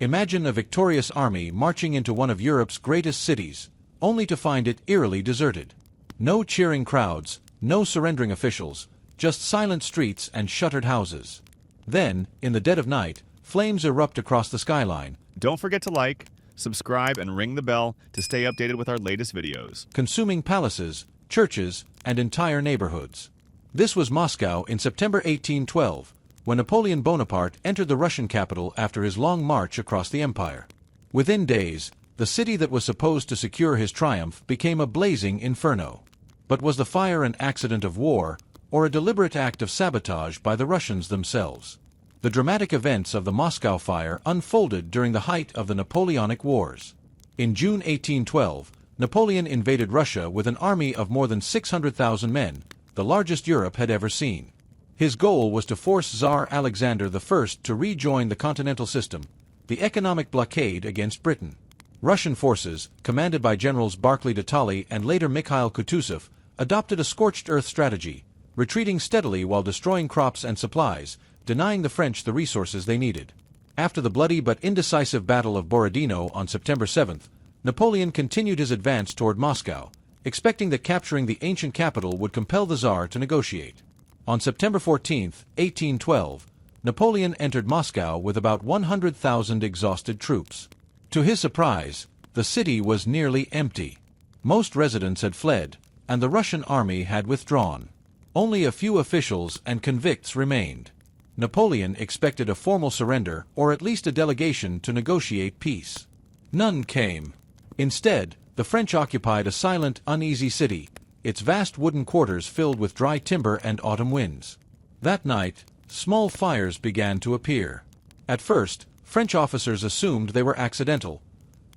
Imagine a victorious army marching into one of Europe's greatest cities, only to find it eerily deserted. No cheering crowds, no surrendering officials, just silent streets and shuttered houses. Then, in the dead of night, flames erupt across the skyline. Don't forget to like, subscribe, and ring the bell to stay updated with our latest videos. Consuming palaces, churches, and entire neighborhoods. This was Moscow in September 1812, when Napoleon Bonaparte entered the Russian capital after his long march across the empire. Within days, the city that was supposed to secure his triumph became a blazing inferno. But was the fire an accident of war, or a deliberate act of sabotage by the Russians themselves? The dramatic events of the Moscow fire unfolded during the height of the Napoleonic Wars. In June 1812, Napoleon invaded Russia with an army of more than 600,000 men, the largest Europe had ever seen. His goal was to force Tsar Alexander I to rejoin the continental system, the economic blockade against Britain. Russian forces, commanded by Generals Barclay de Tolly and later Mikhail Kutuzov, adopted a scorched earth strategy, retreating steadily while destroying crops and supplies, denying the French the resources they needed. After the bloody but indecisive Battle of Borodino on September 7, Napoleon continued his advance toward Moscow, expecting that capturing the ancient capital would compel the Tsar to negotiate. On September 14, 1812, Napoleon entered Moscow with about 100,000 exhausted troops. To his surprise, the city was nearly empty. Most residents had fled, and the Russian army had withdrawn. Only a few officials and convicts remained. Napoleon expected a formal surrender or at least a delegation to negotiate peace. None came. Instead, the French occupied a silent, uneasy city, its vast wooden quarters filled with dry timber and autumn winds. That night, small fires began to appear. At first, French officers assumed they were accidental.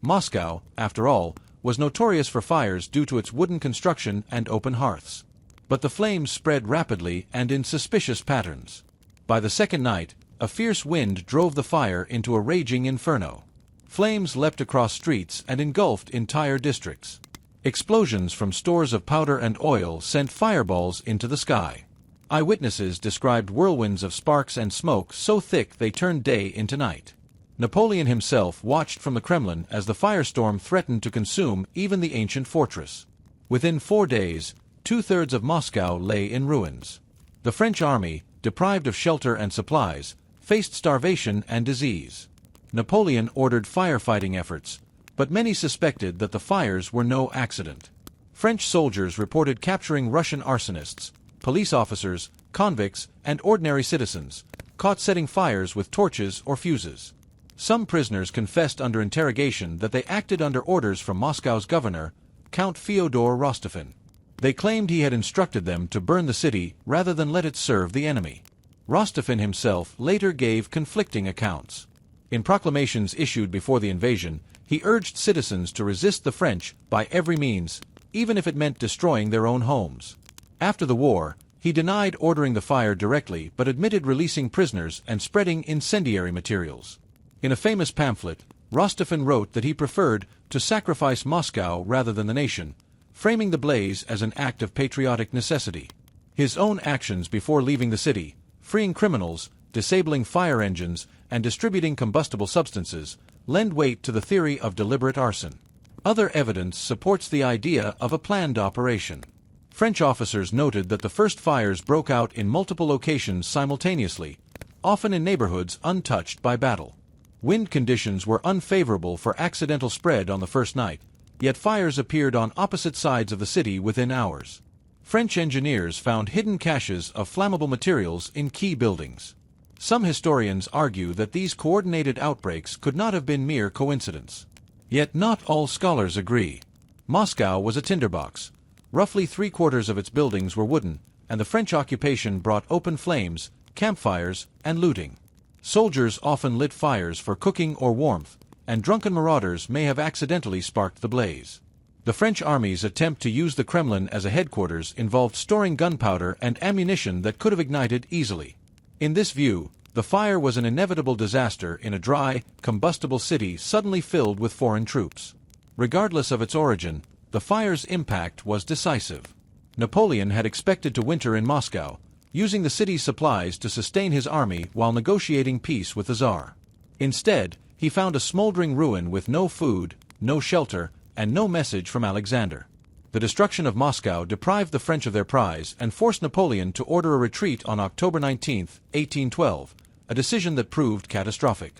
Moscow, after all, was notorious for fires due to its wooden construction and open hearths. But the flames spread rapidly and in suspicious patterns. By the second night, a fierce wind drove the fire into a raging inferno. Flames leapt across streets and engulfed entire districts. Explosions from stores of powder and oil sent fireballs into the sky. Eyewitnesses described whirlwinds of sparks and smoke so thick they turned day into night. Napoleon himself watched from the Kremlin as the firestorm threatened to consume even the ancient fortress. Within 4 days, 2/3 of Moscow lay in ruins. The French army, deprived of shelter and supplies, faced starvation and disease. Napoleon ordered firefighting efforts, but many suspected that the fires were no accident. French soldiers reported capturing Russian arsonists, police officers, convicts, and ordinary citizens, caught setting fires with torches or fuses. Some prisoners confessed under interrogation that they acted under orders from Moscow's governor, Count Fyodor Rostopchin. They claimed he had instructed them to burn the city rather than let it serve the enemy. Rostopchin himself later gave conflicting accounts. In proclamations issued before the invasion, he urged citizens to resist the French by every means, even if it meant destroying their own homes. After the war, he denied ordering the fire directly but admitted releasing prisoners and spreading incendiary materials. In a famous pamphlet, Rostopchin wrote that he preferred to sacrifice Moscow rather than the nation, framing the blaze as an act of patriotic necessity. His own actions before leaving the city, freeing criminals, disabling fire engines, and distributing combustible substances, lend weight to the theory of deliberate arson. Other evidence supports the idea of a planned operation. French officers noted that the first fires broke out in multiple locations simultaneously, often in neighborhoods untouched by battle. Wind conditions were unfavorable for accidental spread on the first night, yet fires appeared on opposite sides of the city within hours. French engineers found hidden caches of flammable materials in key buildings. Some historians argue that these coordinated outbreaks could not have been mere coincidence. Yet not all scholars agree. Moscow was a tinderbox. Roughly 3/4 of its buildings were wooden, and the French occupation brought open flames, campfires, and looting. Soldiers often lit fires for cooking or warmth, and drunken marauders may have accidentally sparked the blaze. The French army's attempt to use the Kremlin as a headquarters involved storing gunpowder and ammunition that could have ignited easily. In this view, the fire was an inevitable disaster in a dry, combustible city suddenly filled with foreign troops. Regardless of its origin, the fire's impact was decisive. Napoleon had expected to winter in Moscow, using the city's supplies to sustain his army while negotiating peace with the Tsar. Instead, he found a smoldering ruin with no food, no shelter, and no message from Alexander. The destruction of Moscow deprived the French of their prize and forced Napoleon to order a retreat on October 19, 1812, a decision that proved catastrophic.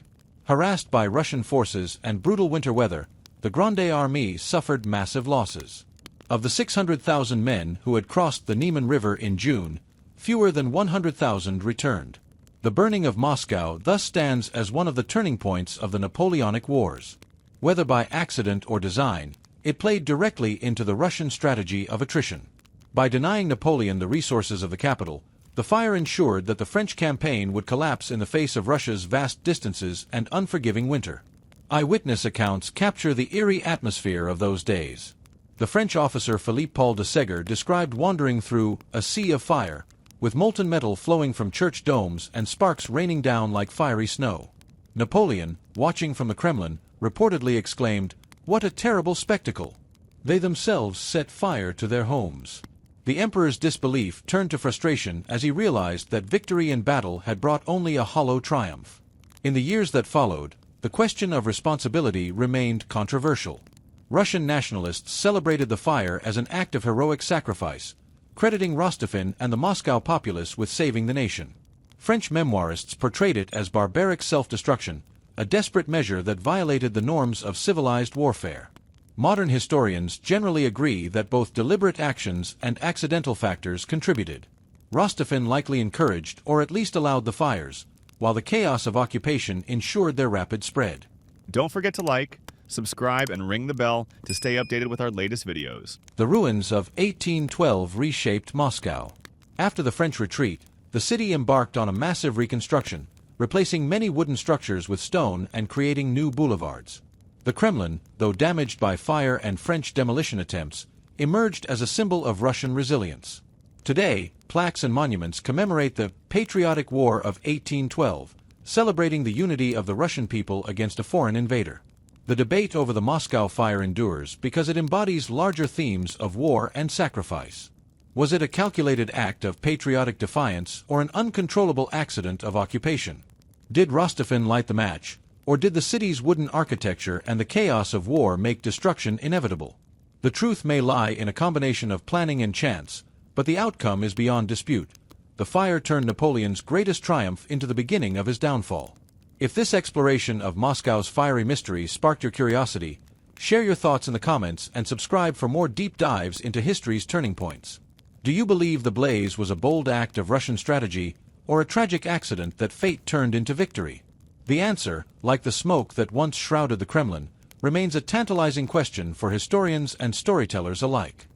Harassed by Russian forces and brutal winter weather, the Grande Armée suffered massive losses. Of the 600,000 men who had crossed the Niemen River in June, fewer than 100,000 returned. The burning of Moscow thus stands as one of the turning points of the Napoleonic Wars. Whether by accident or design, it played directly into the Russian strategy of attrition. By denying Napoleon the resources of the capital, the fire ensured that the French campaign would collapse in the face of Russia's vast distances and unforgiving winter. Eyewitness accounts capture the eerie atmosphere of those days. The French officer Philippe Paul de Segur described wandering through a sea of fire, with molten metal flowing from church domes and sparks raining down like fiery snow. Napoleon, watching from the Kremlin, reportedly exclaimed, "What a terrible spectacle!" They themselves set fire to their homes. The emperor's disbelief turned to frustration as he realized that victory in battle had brought only a hollow triumph. In the years that followed, the question of responsibility remained controversial. Russian nationalists celebrated the fire as an act of heroic sacrifice, crediting Rostofin and the Moscow populace with saving the nation. French memoirists portrayed it as barbaric self-destruction, a desperate measure that violated the norms of civilized warfare. Modern historians generally agree that both deliberate actions and accidental factors contributed. Rostofin likely encouraged or at least allowed the fires, while the chaos of occupation ensured their rapid spread. Don't forget to like, subscribe, and ring the bell to stay updated with our latest videos. The ruins of 1812 reshaped Moscow. After the French retreat, the city embarked on a massive reconstruction, replacing many wooden structures with stone and creating new boulevards. The Kremlin, though damaged by fire and French demolition attempts, emerged as a symbol of Russian resilience. Today, plaques and monuments commemorate the Patriotic War of 1812, celebrating the unity of the Russian people against a foreign invader. The debate over the Moscow fire endures because it embodies larger themes of war and sacrifice. Was it a calculated act of patriotic defiance or an uncontrollable accident of occupation? Did Rostofin light the match, or did the city's wooden architecture and the chaos of war make destruction inevitable? The truth may lie in a combination of planning and chance, but the outcome is beyond dispute. The fire turned Napoleon's greatest triumph into the beginning of his downfall. If this exploration of Moscow's fiery mystery sparked your curiosity, share your thoughts in the comments and subscribe for more deep dives into history's turning points. Do you believe the blaze was a bold act of Russian strategy or a tragic accident that fate turned into victory? The answer, like the smoke that once shrouded the Kremlin, remains a tantalizing question for historians and storytellers alike.